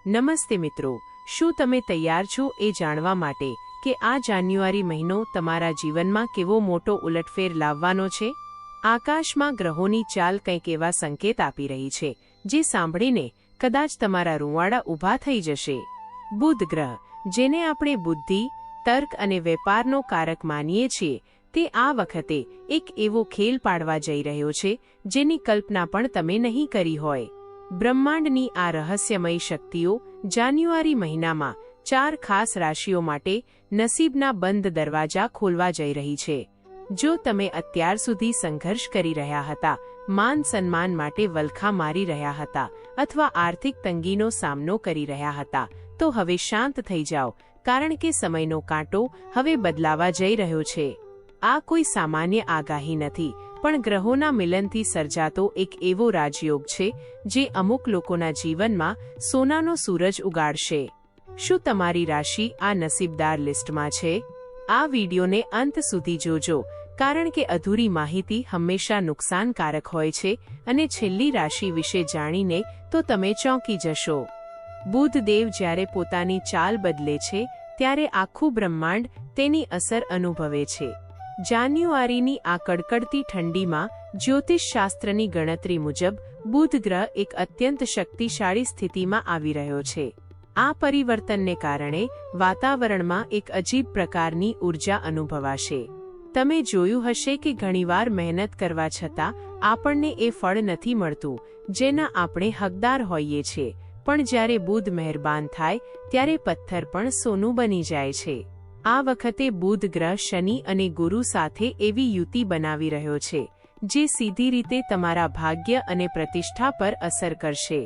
નમસ્તે મિત્રો, શું તમે તૈયાર છો એ જાણવા માટે કે આ જાન્યુઆરી મહિનો તમારા જીવનમાં કેવો મોટો ઉલટફેર લાવવાનો છે? આકાશમાં ગ્રહોની ચાલ કંઈક એવા સંકેત આપી રહી છે જે સાંભળીને કદાચ તમારા રૂંવાડા ઊભા થઈ જશે. બુધ ગ્રહ, જેને આપણે બુદ્ધિ, તર્ક અને વેપારનો કારક માનીએ છીએ, તે આ વખતે એક એવો ખેલ પાડવા જઈ રહ્યો છે જેની કલ્પના પણ તમે નહીં કરી હોય. બ્રહ્માંડની આ રહસ્યમય શક્તિઓ જાન્યુઆરી મહિનામાં 4 ખાસ રાશિઓ માટે નસીબના બંધ દરવાજા ખોલવા જઈ રહી છે. જો તમે અત્યાર સુધી સંઘર્ષ કરી રહ્યા હતા, માન સન્માન માટે વલખા મારી રહ્યા હતા અથવા આર્થિક તંગીનો સામનો કરી રહ્યા હતા, તો હવે શાંત થઈ જાઓ, કારણ કે સમયનો કાંટો હવે બદલાવા જઈ રહ્યો છે. આ કોઈ સામાન્ય આગાહી નથી, પણ ગ્રહોના મિલનથી સર્જાતો એક એવો રાજયોગ છે જે અમુક લોકોના જીવનમાં સોનાનો સૂરજ ઉગાડશે. શું તમારી રાશિ આ નસીબદાર લિસ્ટમાં છે? આ વિડીયોને અંત સુધી જોજો, કારણ કે અધૂરી માહિતી હંમેશા નુકસાનકારક હોય છે અને છેલ્લી રાશિ વિશે જાણીને તો તમે ચોંકી જશો. બુધ દેવ જ્યારે પોતાની ચાલ બદલે છે ત્યારે આખું બ્રહ્માંડ તેની અસર અનુભવે છે. જાન્યુઆરીની આ કડકડતી ઠંડીમાં જ્યોતિષશાસ્ત્રની ગણતરી મુજબ બુધ ગ્રહ એક અત્યંત શક્તિશાળી સ્થિતિમાં આવી રહ્યો છે. આ પરિવર્તનને કારણે વાતાવરણમાં એક અજીબ પ્રકારની ઊર્જા અનુભવાશે. તમે જોયું હશે કે ઘણીવાર મહેનત કરવા છતાં આપણને એ ફળ નથી મળતું જેના આપણે હકદાર હોઈએ છીએ, પણ જ્યારે બુધ મહેરબાન થાય ત્યારે પથ્થર પણ સોનું બની જાય છે. આ વખતે બુધ ગ્રહ શનિ અને ગુરુ સાથે એવી યુતિ બનાવી રહ્યો છે જે સીધી રીતે તમારા ભાગ્ય અને પ્રતિષ્ઠા પર અસર કરશે.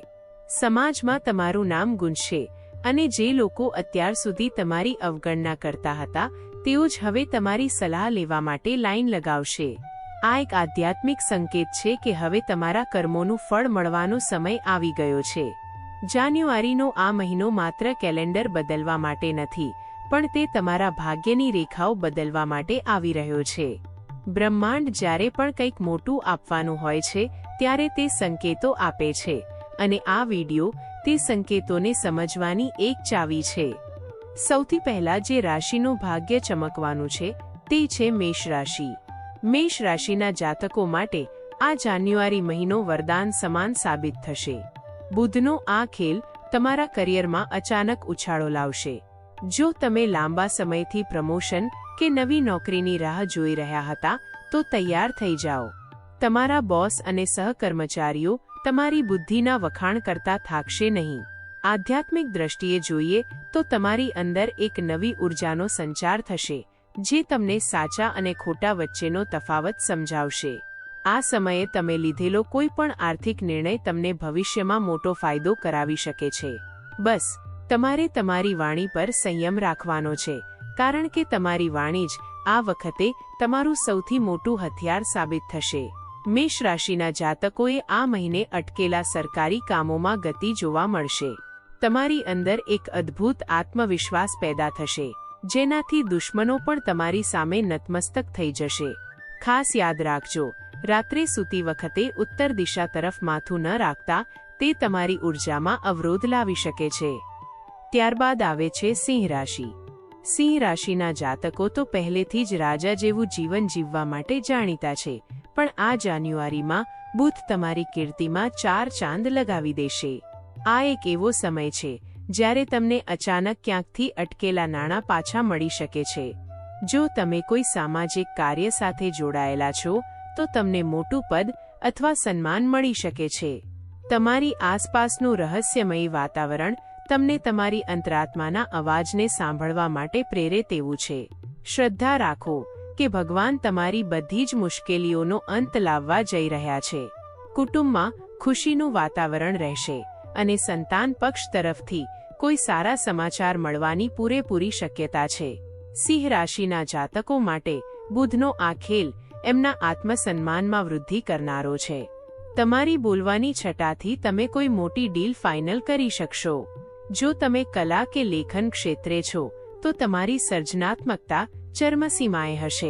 સમાજમાં તમારું નામ ગુંજશે અને જે લોકો અત્યાર સુધી તમારી અવગણના કરતા હતા, તેઓ જ હવે તમારી સલાહ લેવા માટે લાઈન લગાવશે. આ એક આધ્યાત્મિક સંકેત છે કે હવે તમારા કર્મોનું ફળ મળવાનો સમય આવી ગયો છે. જાન્યુઆરીનો આ મહિનો માત્ર કેલેન્ડર બદલવા માટે નથી, પણ તે તમારા ભાગ્યની રેખાઓ બદલવા માટે આવી રહ્યો છે. બ્રહ્માંડ જ્યારે પણ કંઈક મોટું આપવાનું હોય છે ત્યારે તે સંકેતો આપે છે, અને આ વિડિયો તે સંકેતોને સમજવાની એક ચાવી છે. સૌથી પહેલા જે રાશિનું ભાગ્ય ચમકવાનું છે તે છે મેષ રાશિ. મેષ રાશિના જાતકો માટે આ જાન્યુઆરી મહિનો વરદાન સમાન સાબિત થશે. બુધનો આ ખેલ તમારા કરિયરમાં અચાનક ઉછાળો લાવશે. જો તમે લાંબા સમયથી પ્રમોશન કે નવી નોકરીની રાહ જોઈ રહ્યા હતા, તો તૈયાર થઈ જાઓ. તમારા બોસ અને સહકર્મચારીઓ તમારી બુદ્ધિના વખાણ કરતા થાકશે નહીં. આધ્યાત્મિક દ્રષ્ટિએ જોઈએ તો તમારી અંદર એક નવી ઉર્જાનો સંચાર થશે જે તમને સાચા અને ખોટા વચ્ચેનો તફાવત સમજાવશે. આ સમયે તમે લીધેલો કોઈ પણ આર્થિક નિર્ણય તમને ભવિષ્યમાં મોટો ફાયદો કરાવી શકે છે. બસ તમારે તમારી વાણી પર સંયમ રાખવાનો છે, કારણ કે તમારી વાણી જ આ વખતે તમારું સૌથી મોટું હથિયાર સાબિત થશે. મેષ રાશિના જાતકોએ આ મહિને અટકેલા સરકારી કામોમાં ગતિ જોવા મળશે. તમારી અંદર એક અદ્ભુત આત્મવિશ્વાસ પેદા થશે જેનાથી દુશ્મનો પણ તમારી સામે નતમસ્તક થઈ જશે. ખાસ યાદ રાખજો, રાત્રે સૂતી વખતે ઉત્તર દિશા તરફ માથું ન રાખતા, તે તમારી ઉર્જામાં અવરોધ લાવી શકે છે. ત્યારબાદ આવે છે સિંહ રાશિ. સિંહ રાશિના જાતકો તો પહેલેથી જ રાજા જેવું જીવન જીવવા માટે જાણીતા છે, પણ આ જાન્યુઆરીમાં બુધ તમારી કીર્તિમાં 4 ચાંદ લગાવી દેશે. આ એક એવો સમય છે જ્યારે તમને અચાનક ક્યાંકથી અટકેલા નાણાં પાછા મળી શકે છે. જો તમે કોઈ સામાજિક કાર્ય સાથે જોડાયેલા છો, તો તમને મોટું પદ અથવા સન્માન મળી શકે છે. તમારી આસપાસનું રહસ્યમય વાતાવરણ તમને તમારી અંતરાત્માના અવાજને સાંભળવા માટે પ્રેરે તેવું છે. શ્રદ્ધા રાખો કે ભગવાન તમારી બધી જ મુશ્કેલીઓનો અંત લાવવા જઈ રહ્યા છે. કુટુંબમાં ખુશીનું વાતાવરણ રહેશે અને સંતાન પક્ષ તરફથી કોઈ સારા સમાચાર મળવાની પૂરેપૂરી શક્યતા છે. સિંહ રાશિના જાતકો માટે બુધનો આ ખેલ એમના આત્મસન્માનમાં વૃદ્ધિ કરનારો છે. તમારી બોલવાની છટાથી તમે કોઈ મોટી ડીલ ફાઇનલ કરી શકશો. જો તમે કલા કે લેખન ક્ષેત્રે છો, તો તમારી સર્જનાત્મકતા ચરમસીમાએ હશે.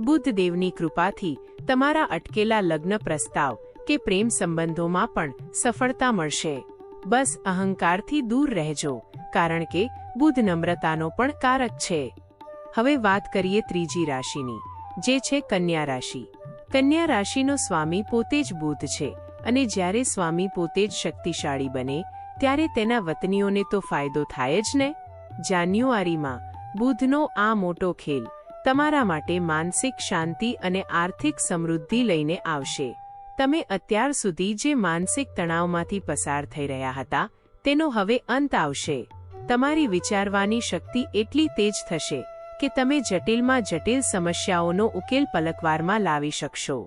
બુધ દેવની કૃપાથી તમારા અટકેલા લગ્ન પ્રસ્તાવ કે પ્રેમ સંબંધોમાં પણ સફળતા મળશે. બસ અહંકારથી દૂર રહેજો, કારણ કે બુધ નમ્રતાનો પણ કારક છે. હવે વાત કરીએ ત્રીજી રાશિની, જે છે કન્યા રાશિ. કન્યા રાશિનો સ્વામી પોતે જ બુધ છે, અને જ્યારે સ્વામી પોતે જ શક્તિશાળી બને ત્યારે તેના વતનીઓને તો ફાયદો થાય જ ને. જાન્યુઆરીમાં બુધનો આ મોટો ખેલ તમારા માટે માનસિક શાંતિ અને આર્થિક સમૃદ્ધિ લઈને આવશે. તમે અત્યાર સુધી જે માનસિક તણાવમાંથી પસાર થઈ રહ્યા હતા તેનો હવે અંત આવશે. તમારી વિચારવાની શક્તિ એટલી તેજ થશે કે તમે જટિલમાં જટિલ સમસ્યાઓનો ઉકેલ પલકવારમાં લાવી શકશો.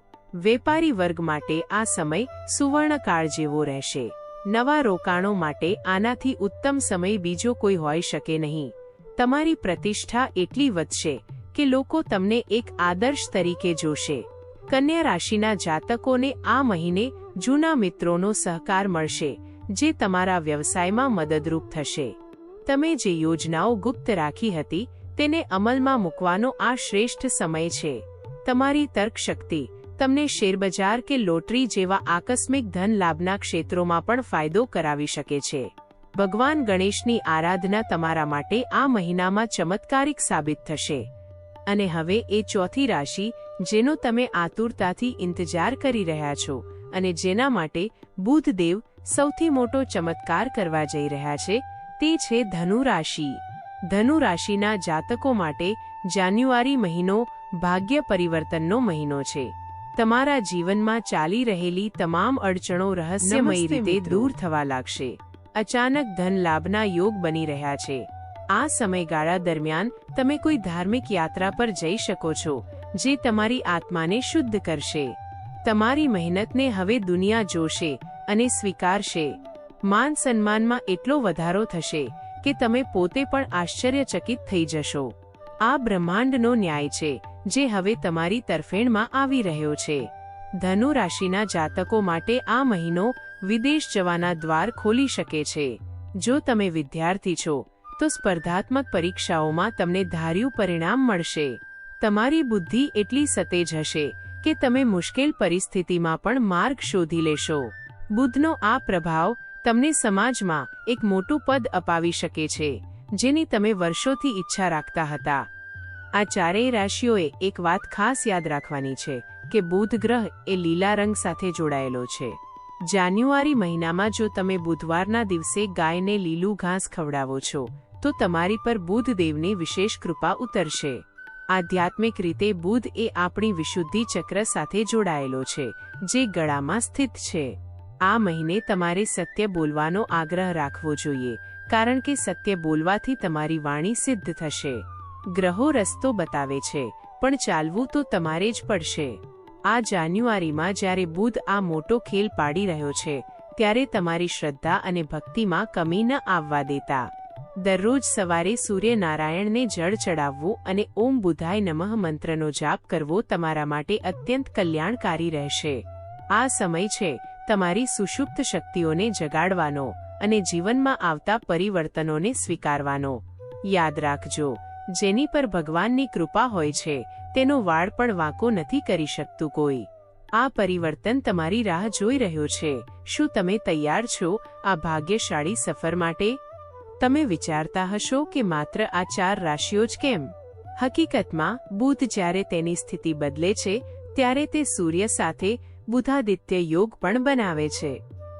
વેપારી વર્ગ માટે આ સમય સુવર્ણકાળ જેવો રહેશે. નવા રોકાણો માટે આનાથી ઉત્તમ સમય બીજો કોઈ હોઈ શકે નહીં. તમારી પ્રતિષ્ઠા એટલી વધશે કે લોકો તમને એક આદર્શ તરીકે જોશે. કન્યા રાશિના જાતકોને આ મહિને જૂના મિત્રોનો સહકાર મળશે, જે તમારા વ્યવસાયમાં મદદરૂપ થશે. તમે જે યોજનાઓ ગુપ્ત રાખી હતી તેને અમલમાં મૂકવાનો આ શ્રેષ્ઠ સમય છે. તમારી તર્કશક્તિ તમને શેરબજાર કે લોટરી જેવા આકસ્મિક ધન લાભના ક્ષેત્રોમાં પણ ફાયદો કરાવી શકે છે. ભગવાન ગણેશની આરાધના તમારા માટે આ મહિનામાં ચમત્કારિક સાબિત થશે. અને હવે એ ચોથી રાશિ જેનો તમે આતુરતાથી ઇંતજાર કરી રહ્યા છો અને જેના માટે બુધદેવ સૌથી મોટો ચમત્કાર કરવા જઈ રહ્યા છે, તે છે ધનુ રાશિ. ધનુ રાશિના જાતકો માટે જાન્યુઆરી મહિનો ભાગ્ય પરિવર્તનનો મહિનો છે. તમારા જીવનમાં ચાલી રહેલી તમામ અડચણો રહસ્યમય રીતે દૂર થવા લાગશે. અચાનક ધન લાભના યોગ બની રહ્યા છે. આ સમયગાળા દરમિયાન તમે કોઈ ધાર્મિક યાત્રા પર જઈ શકો છો, જે તમારી આત્માને શુદ્ધ કરશે. તમારી મહેનતને હવે દુનિયા જોશે અને સ્વીકારશે. માન સન્માનમાં એટલો વધારો થશે કે તમે પોતે પણ આશ્ચર્યચકિત થઈ જશો. આ બ્રહ્માંડનો ન્યાય છે જે હવે તમારી તરફેણમાં આવી રહ્યો છે. ધનુ રાશિના જાતકો માટે આ મહિનો વિદેશ જવાના દ્વાર ખોલી શકે છે. જો તમે વિદ્યાર્થી છો તો સ્પર્ધાત્મક પરીક્ષાઓમાં તમને ધાર્યું પરિણામ મળશે. તમારી બુદ્ધિ એટલી સતેજ હશે કે તમે મુશ્કેલ પરિસ્થિતિમાં પણ માર્ગ શોધી લેશો. બુધનો આ પ્રભાવ તમને સમાજમાં એક મોટું પદ અપાવી શકે છે, જેની તમે વર્ષોથી ઈચ્છા રાખતા હતા. આ ચારેય રાશિઓએ એક વાત ખાસ યાદ રાખવાની છે કે બુધ ગ્રહ એ લીલા રંગ સાથે જોડાયેલો છે. જાન્યુઆરી મહિનામાં જો તમે બુધવારના દિવસે ગાયને લીલું ઘાસ ખવડાવો છો તો તમારી પર બુધદેવની વિશેષ કૃપા ઉતરશે. આધ્યાત્મિક રીતે બુધ એ આપણી વિશુદ્ધિ ચક્ર સાથે જોડાયેલો છે, જે ગળામાં સ્થિત છે. આ મહિને તમારે સત્ય બોલવાનો આગ્રહ રાખવો જોઈએ, કારણ કે સત્ય બોલવાથી તમારી વાણી સિદ્ધ થશે. ગ્રહો રસ્તો બતાવે છે, પણ ચાલવું તો તમારે જ પડશે. આ જાન્યુઆરીમાં જ્યારે બુધ આ મોટો ખેલ પાડી રહ્યો છે, ત્યારે તમારી શ્રદ્ધા અને ભક્તિમાં કમી ન આવવા દેતા. દરરોજ સવારે સૂર્યનારાયણને જળ ચડાવવું અને ઓમ બુધાય નમઃ મંત્રનો જાપ કરવો તમારા માટે અત્યંત કલ્યાણકારી રહેશે. આ સમય છે તમારી સુષુપ્ત શક્તિઓને જગાડવાનો અને જીવનમાં આવતા પરિવર્તનોને સ્વીકારવાનો. યાદ રાખજો, જેની પર ભગવાનની કૃપા હોય છે તેનો વાળ પણ વાંકો નથી કરી શકતું કોઈ. આ પરિવર્તન તમારી રાહ જોઈ રહ્યો છે. શું તમે તૈયાર છો આ ભાગ્યશાળી સફર માટે? તમે વિચારતા હશો કે માત્ર આ 4 રાશિઓ જ કેમ? હકીકતમાં બુધ જ્યારે તેની સ્થિતિ બદલે છે ત્યારે તે સૂર્ય સાથે બુધાદિત્ય યોગ પણ બનાવે છે.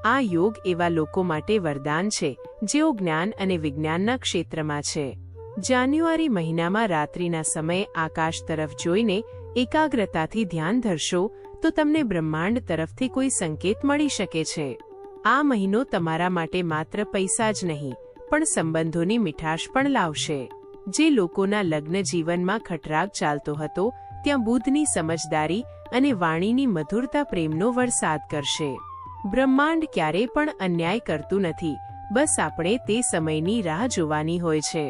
આ યોગ એવા લોકો માટે વરદાન છે જેઓ જ્ઞાન અને વિજ્ઞાનના ક્ષેત્રમાં છે. જાન્યુઆરી મહિનામાં રાત્રિના સમયે આકાશ તરફ જોઈને એકાગ્રતાથી ધ્યાન ધરશો તો તમને બ્રહ્માંડ તરફથી કોઈ સંકેત મળી શકે છે. આ મહિનો તમારા માટે માત્ર પૈસા જ નહીં પણ સંબંધોની મીઠાશ પણ લાવશે. જે લોકોના લગ્ન જીવનમાં ખટરાગ ચાલતો હતો ત્યાં બુધની સમજદારી અને વાણીની મધુરતા પ્રેમનો વરસાદ કરશે. બ્રહ્માંડ ક્યારેય પણ અન્યાય કરતું નથી, બસ આપણે તે સમયની રાહ જોવાની હોય છે.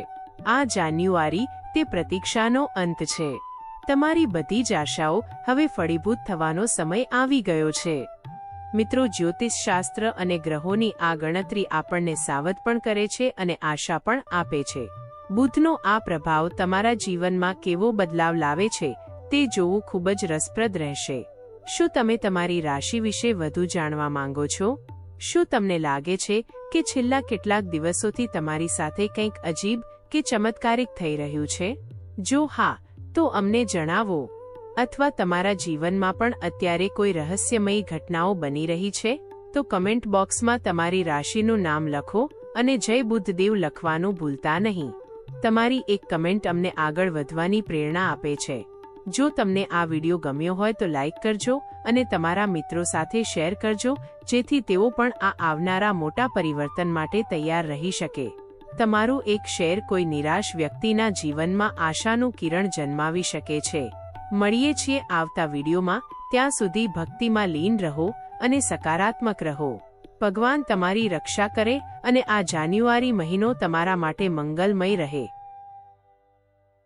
આ જાન્યુઆરી તે પ્રતીક્ષાનો અંત છે. તમારી બધી જ આશાઓ હવે ફળીભૂત થવાનો સમય આવી ગયો છે. મિત્રો, જ્યોતિષશાસ્ત્ર અને ગ્રહોની આ ગણતરી આપણને સાવધ પણ કરે છે અને આશા પણ આપે છે. બુધનો આ પ્રભાવ તમારા જીવનમાં કેવો બદલાવ લાવે છે તે જોવું ખૂબ જ રસપ્રદ રહેશે. શું તમે તમારી રાશિ વિશે વધુ જાણવા માંગો છો? શું તમને લાગે છે કે છેલ્લા કેટલાક દિવસોથી તમારી સાથે કંઈક અજીબ કે ચમત્કારિક થઈ રહ્યું છે? જો હા, તો અમને જણાવો. અથવા તમારા જીવનમાં પણ અત્યારે કોઈ રહસ્યમયી ઘટનાઓ બની રહી છે? તો કમેન્ટ બોક્સમાં તમારી રાશિનું નામ લખો અને જય બુદ્ધદેવ લખવાનું ભૂલતા નહીં. તમારી એક કમેન્ટ અમને આગળ વધવાની પ્રેરણા આપે છે. જો તમને આ વિડિયો ગમ્યો હોય તો લાઇક કરજો અને તમારા મિત્રો સાથે શેર કરજો, જેથી તેઓ પણ આ આવનારા મોટા પરિવર્તન માટે તૈયાર રહી શકે. તમારું એક શેર કોઈ નિરાશ વ્યક્તિના જીવનમાં આશાનું કિરણ જન્માવી શકે છે. મળીએ છીએ આવતા વિડીયોમાં. ત્યાં સુધી ભક્તિમાં લીન રહો અને સકારાત્મક રહો. ભગવાન તમારી રક્ષા કરે અને આ જાન્યુઆરી મહિનો તમારા માટે મંગલમય રહે.